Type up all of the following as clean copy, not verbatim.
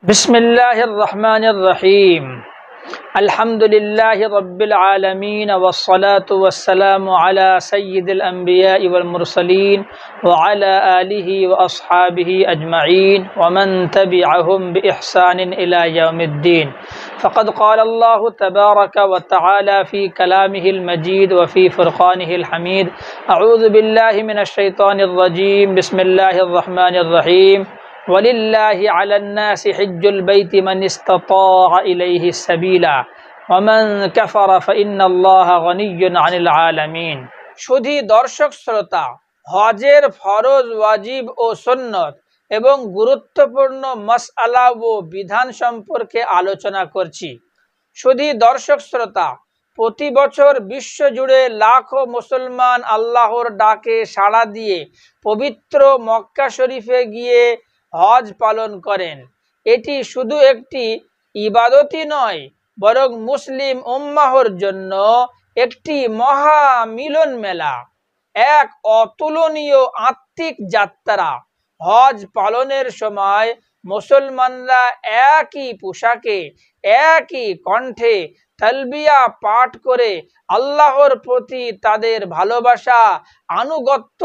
बिस्मिल्लाहिर रहमानिर रहीम। अल्हम्दुलिल्लाहि रब्बिल आलमीन वस्सलातु वस्सलामु अला सय्यिदिल अंबिया'i वल मुरसलीन व अला आलिहि व अस्हाबिहि अजमईन व मन तबिअहुम बिइहसानिन इला यौमिद्दीन। फ़क़द क़ाल अल्लाहु तबारक व तआला फ़ी कलामिहिल मजीद व फ़ी फ़ुरक़ानिहिल हमीद। अऊज़ु बिल्लाहि मिनश शैतानिर रजीम। बिस्मिल्लाहिर रहमानिर रहीम। वलिल्लाहि अलन्नासि हिज्जुल बैति मन इस्तताअ इलैहि सबीला वमन कफर फइन्नल्लाह गनिय्युन अनिल आलमीन। শুধু দর্শক শ্রোতা, হজের ফরজ, ওয়াজিব ও সুন্নত এবং গুরুত্বপূর্ণ মাসআলা ও বিধান সম্পর্কে আলোচনা করছি। শুধু দর্শক শ্রোতা, প্রতি বছর বিশ্বজুড়ে লাখো মুসলমান আল্লাহর ডাকে সাড়া দিয়ে পবিত্র মক্কা শরীফে গিয়ে হজ পালন করেন। এটি শুধু একটি ইবাদতই নয়, বরং মুসলিম উম্মাহর জন্য একটি মহা মিলন মেলা, এক অতুলনীয় আত্মিক যাত্রা। হজ পালনের সময় মুসলমানরা একই পোশাকে, একই কণ্ঠে তালবিয়া পাঠ করে আল্লাহর প্রতি তাদের ভালোবাসা, আনুগত্য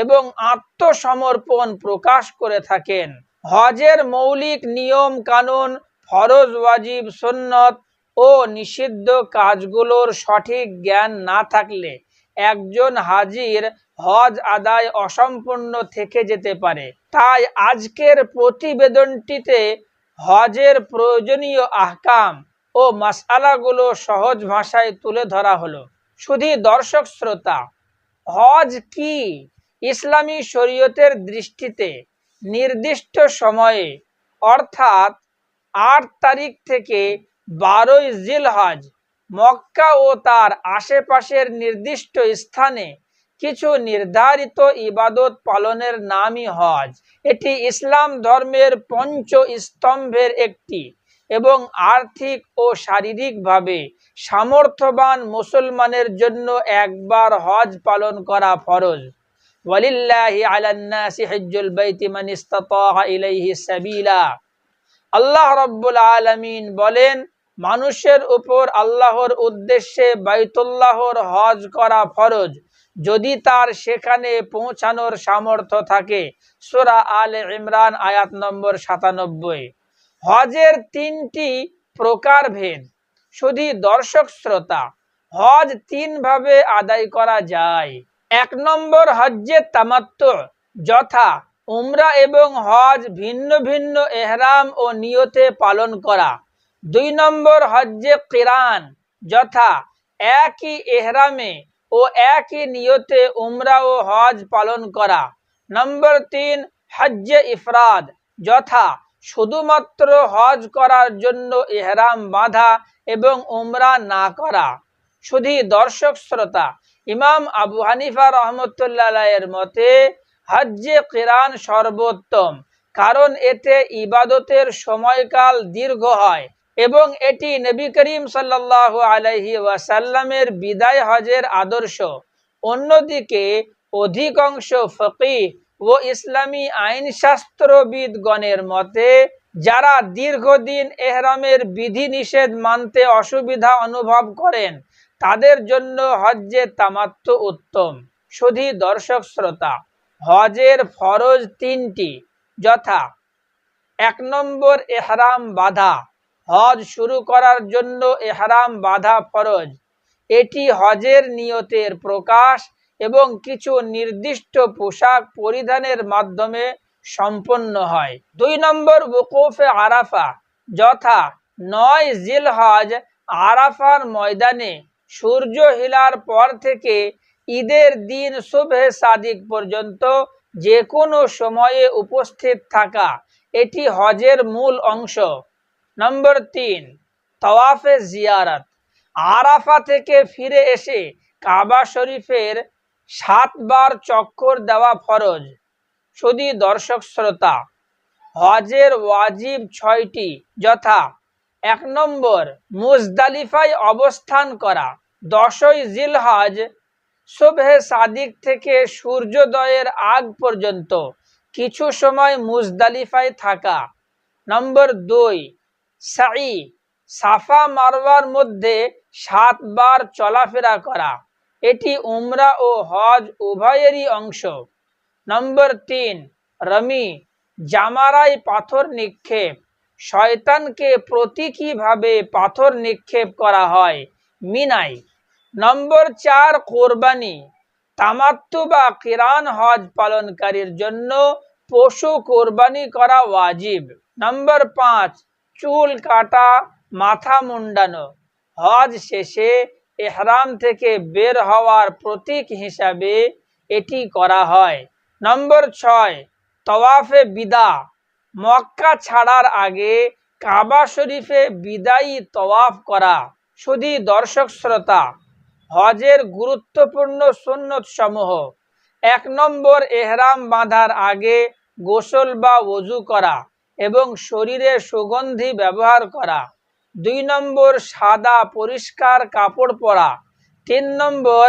এবং আত্মসমর্পণ প্রকাশ করে থাকেন। হজের মৌলিক নিয়ম কানুন, ফরজ, ওয়াজিব, সুন্নত ও নিষিদ্ধ কাজগুলোর সঠিক জ্ঞান না থাকলে একজন হাজির হজ আদায় অসম্পূর্ণ থেকে যেতে পারে। তাই আজকের প্রতিবেদনটিতে হজের প্রয়োজনীয় আহকাম ও মাসআলাগুলো সহজ ভাষায় তুলে ধরা হলো। শুধু দর্শক শ্রোতা, হজ কি? ইসলামী শরীয়তের দৃষ্টিতে নির্দিষ্ট সময়ে অর্থাৎ ৮ তারিখ থেকে ১২ই জিলহজ মক্কা ও তার আশেপাশের নির্দিষ্ট স্থানে কিছু নির্ধারিত ইবাদত পালনের নামই হজ। এটি ইসলাম ধর্মের পঞ্চ স্তম্ভের একটি এবং আর্থিক ও শারীরিকভাবে সামর্থ্যবান মুসলমানের জন্য একবার হজ পালন করা ফরজ। ওয়ালিল্লাহি আলান্নাসি হিজ্জুল বাইতি মান ইসতাতাআ ইলাইহি সাবিলা। আল্লাহ রাব্বুল আলামিন বলেন, মানুষের উপর আল্লাহর উদ্দেশ্যে বাইতুল্লাহর হজ করা ফরজ, যদি তার সেখানে পৌঁছানোর সামর্থ্য থাকে। সূরা আলে ইমরান আয়াত নম্বর ৯৭। হজের ৩টি প্রকারভেদ। শুধু দর্শক শ্রোতা, হজ ৩ ভাবে আদায় করা যায়। ১ নম্বর হজ্জে তামাত্তু, যথা উমরা এবং হজ ভিন্ন ভিন্ন এহরাম ও নিয়তে পালন করা। ২ নম্বর হজ্জে কিরান, যথা একই এহরামে ও একই নিয়তে উমরা ও হজ পালন করা। নম্বর ৩ হজ্জে ইফরাদ, যথা শুধুমাত্র হজ করার জন্য এহরাম বাঁধা এবং উমরা না করা। শুধু দর্শক শ্রোতা, ইমাম আবু হানিফা রহমতুল্লাহ এর মতে হজ্জে কিরান সর্বোত্তম, কারণ এতে ইবাদতের সময়কাল দীর্ঘ হয় এবং এটি নবী করিম সাল্লাল্লাহু আলাইহি ওয়াসাল্লামের বিদায় হজের আদর্শ। অন্যদিকে অধিকাংশ ফকিহ ও ইসলামী আইনশাস্ত্রবিদগণের মতে যারা দীর্ঘদিন এহরামের বিধিনিষেধ মানতে অসুবিধা অনুভব করেন, তাদের জন্য হজ্জে তামাত্তু উত্তম। শুধু দর্শক শ্রোতা, হজের ফরজ ৩টি, যথা ১ নম্বর এহরাম বাঁধা। হজ শুরু করার জন্য এহরাম বাঁধা ফরজ। এটি হজের নিয়তের প্রকাশ এবং কিছু নির্দিষ্ট পোশাক পরিধানের মাধ্যমে সম্পন্ন হয়। ২ নম্বর ওকুফে আরাফা, যথা ৯ জিলহজ আরাফার ময়দানে সূর্য হিলার পর থেকে ঈদের দিন সুবহে সাদিক পর্যন্ত যে কোনো সময়ে উপস্থিত থাকা, এটি হজের মূল অংশ। নম্বর ৩ তাওয়াফে জিয়ারত, আরাফা থেকে ফিরে এসে কাবা শরীফের ৭ বার চক্কর দেওয়া ফরজ। শুধু দর্শক শ্রোতা, হজের ওয়াজিব ৬টি, যথা ১ নম্বর মুজদালিফায় অবস্থান করা। ১০ই জিলহজ সুবহে সাদিক থেকে সূর্যোদয়ের আগ পর্যন্ত কিছু সময় মুজদালিফায় থাকা। নম্বর 2, সাই, সাফা মারওয়ার মধ্যে 7 বার চলাফেরা করা, এটি উমরা ও হজ উভয়েরই অংশ। নম্বর 3, রমি, জামারায় পাথর নিক্ষেপ, শয়তানকে প্রতীকীভাবে পাথর নিক্ষেপ করা হয় মিনায়। নম্বর 4, কোরবানি, তামাত্তু বা কিরান হজ পালনকারীর জন্য পশু কোরবানি করা ওয়াজিব। নম্বর 5, চুল কাটা, মাথা মুন্ডানো, হজ শেষে ইহরাম থেকে বের হওয়ার প্রতীক হিসাবে এটি করা হয়। নম্বর 6, তওয়াফে বিদা, মক্কা ছাড়ার আগে কাবা শরীফে বিদায়ী তওয়াফ করা। শুধু দর্শক শ্রোতা, হজের গুরুত্বপূর্ণ সুন্নত সমূহ: 1 নম্বর, ইহরাম বাঁধার আগে গোসল বা ওযু করা এবং শরীরে সুগন্ধি ব্যবহার করা। 2 নম্বর, সাদা পরিষ্কার কাপড় পরা। 3 নম্বর,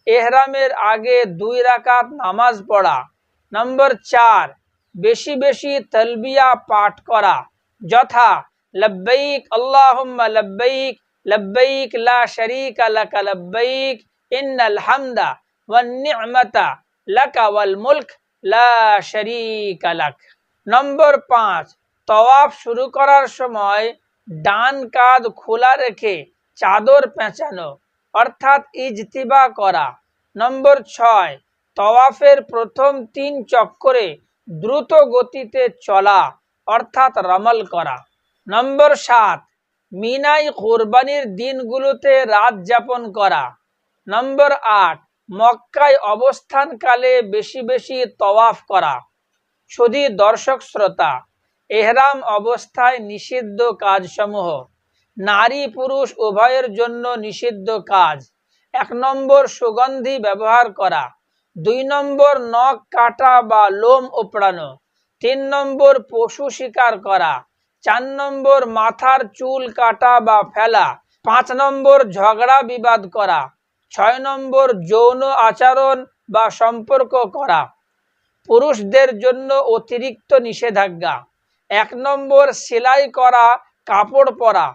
ইহরামের আগে 2 রাকাত নামাজ পড়া। নম্বর 4, বেশি বেশি তালবিয়া পাঠ করা, যথা লব্বাইক আল্লাহুম্মা লব্বাইক, লব্বাইক লা শারীকা লাকা লব্বাইক, ইন্নাল হামদা ওয়ান নি'মাতা লাকা ওয়াল মুলক লা শারীকা লাক। নম্বর 5, তওয়াফ শুরু করার সময় ডান কাঁধ খোলা রেখে চাদর পেঁচানো, অর্থাৎ ইজতিবা করা। নম্বর 6, তওয়াফের প্রথম 3 চক্করে দ্রুত গতিতে চলা, অর্থাৎ রমল করা। নম্বর 7, মিনায় কোরবানির দিনগুলোতে রাত যাপন করা। নম্বর 8, মক্কায় অবস্থানকালে বেশি বেশি তওয়াফ করা। শুধু দর্শক শ্রোতা, ইহরাম অবস্থায় নিষিদ্ধ কাজসমূহ: নারী পুরুষ উভয়ের জন্য নিষিদ্ধ কাজ: 1 নম্বর, সুগন্ধি ব্যবহার করা। 2 নম্বর, নখ কাটা বা লোম উপড়ানো। 3 নম্বর, পশু শিকার করা। 4 নম্বর, মাথার চুল কাটা বা ফেলা। 5 নম্বর, ঝগড়া বিবাদ করা। 6 নম্বর, যৌন আচরণ বা সম্পর্ক করা। পুরুষদের জন্য অতিরিক্ত নিষেধাজ্ঞা: 1 নম্বর, সেলাই করা কাপড় পরা।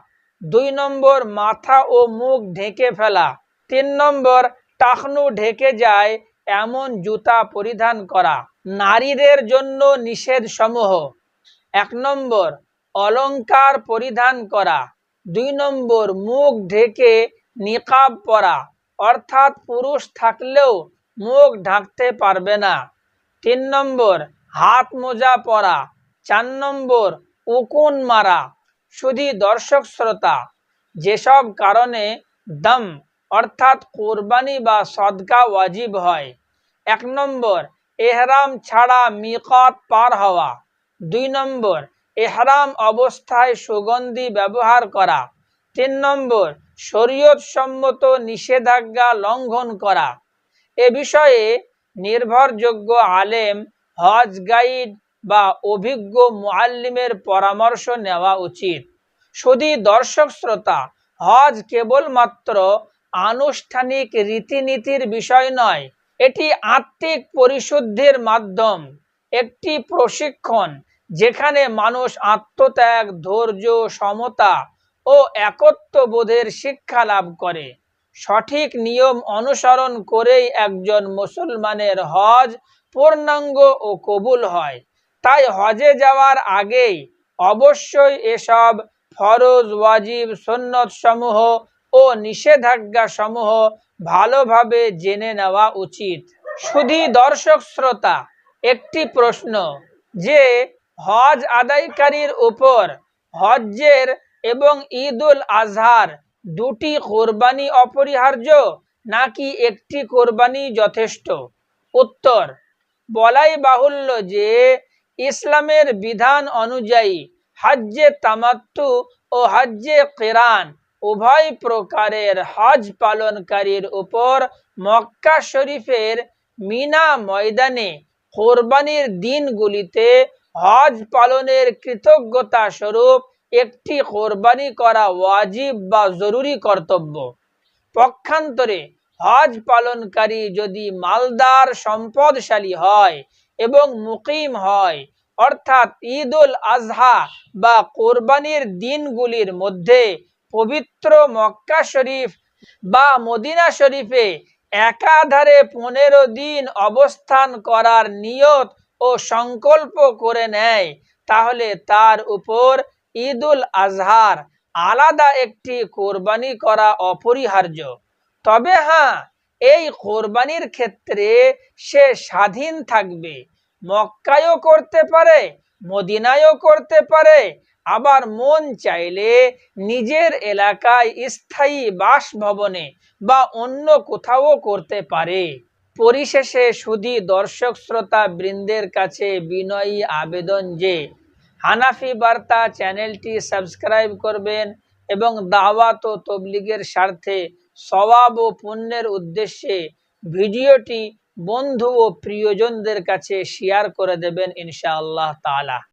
2 নম্বর, মাথা ও মুখ ঢেকে ফেলা। 3 নম্বর, টাকনু ঢেকে যায় এমন জুতা পরিধান করা। নারীদের জন্য নিষেধ সমূহ: 1 নম্বর, অলংকার পরিধান করা। 2 নম্বর, মুখ ঢেকে নিকাব পরা, অর্থাৎ পুরুষ থাকলেও মুখ ঢাকতে পারবে না। 3 নম্বর, হাত মোজা পরা। 4 নম্বর, উকুন মারা। শুধু দর্শক শ্রোতা, যেসব কারণে দম অর্থাৎ কোরবানি বা সদকা ওয়াজিব হয়: 1 নম্বর, ইহরাম ছাড়া মিকাত পার হওয়া। 2 নম্বর, ইহরাম অবস্থায় সুগন্ধি ব্যবহার করা। 3 নম্বর, শরীয়ত সম্মত নিষেধাজ্ঞা লঙ্ঘন করা। এ বিষয়ে নির্ভরযোগ্য আলেম, হজ গাইড বা অভিজ্ঞ মুআল্লিমের পরামর্শ নেওয়া উচিত। শুধু দর্শক শ্রোতা, হজ কেবলমাত্র আনুষ্ঠানিক রীতিনীতির বিষয় নয়, এটি আত্মিক পরিশুদ্ধির মাধ্যম, একটি প্রশিক্ষণ যেখানে মানুষ আত্মত্যাগ, ধৈর্য, সমতা ও একত্ববোধের শিক্ষা লাভ করে। সঠিক নিয়ম অনুসরণ করেই একজন মুসলমানের হজ পূর্ণাঙ্গ ও কবুল হয়। তাই হজে যাওয়ার আগেই অবশ্যই এসব ফরজ, ওয়াজিব, সুন্নত সমূহ ও নিষেধাজ্ঞা সমূহ ভালোভাবে জেনে নেওয়া উচিত। শুধু দর্শক শ্রোতা, একটি প্রশ্ন, যে হজ আদায়কারীর উপর হজ্জের এবং ঈদ উল আজহার 2টি কোরবানি অপরিহার্য নাকি একটি কোরবানি যথেষ্ট? উত্তর: বলাই বাহুল্য যে ইসলামের বিধান অনুযায়ী হজ্জে তামাত্তু ও হজ্জে কিরান উভয় প্রকারের হজ পালনকারীর উপর মক্কা শরীফের মিনা ময়দানে কোরবানির দিনগুলিতে হজ পালনের কৃতজ্ঞতা স্বরূপ একটি কোরবানি করা ওয়াজিব বা জরুরি কর্তব্য। পক্ষান্তরে হজ পালনকারী যদি মালদার, সম্পদশালী হয় এবং মুকিম হয়, অর্থাৎ ঈদুল আজহা বা কোরবানির দিনগুলির মধ্যে পবিত্র মক্কা শরীফ বা মদিনা শরীফে একাধারে 15 দিন অবস্থান করার নিয়ত ও সংকল্প করে নেয়, তাহলে তার উপর ঈদুল আজহার আলাদা একটি কোরবানি করা অপরিহার্য। তবে হ্যাঁ, এই কোরবানির ক্ষেত্রে সে স্বাধীন থাকবে, মক্কায়ও করতে পারে, মদিনায়ও করতে পারে, আবার মন চাইলে নিজের এলাকায় স্থায়ী বাসভবনে বা অন্য কোথাও করতে পারে। পরিশেষে সুধী দর্শক শ্রোতা বৃন্দের কাছে বিনয়ী আবেদন যে হানাফি বার্তা চ্যানেলটি সাবস্ক্রাইব করবেন এবং দাওয়াত ও তবলিগের স্বার্থে সওয়াব ও পুণ্যের উদ্দেশ্যে ভিডিওটি বন্ধু ও প্রিয়জনদের কাছে শেয়ার করে দেবেন ইনশাআল্লাহ তাআলা।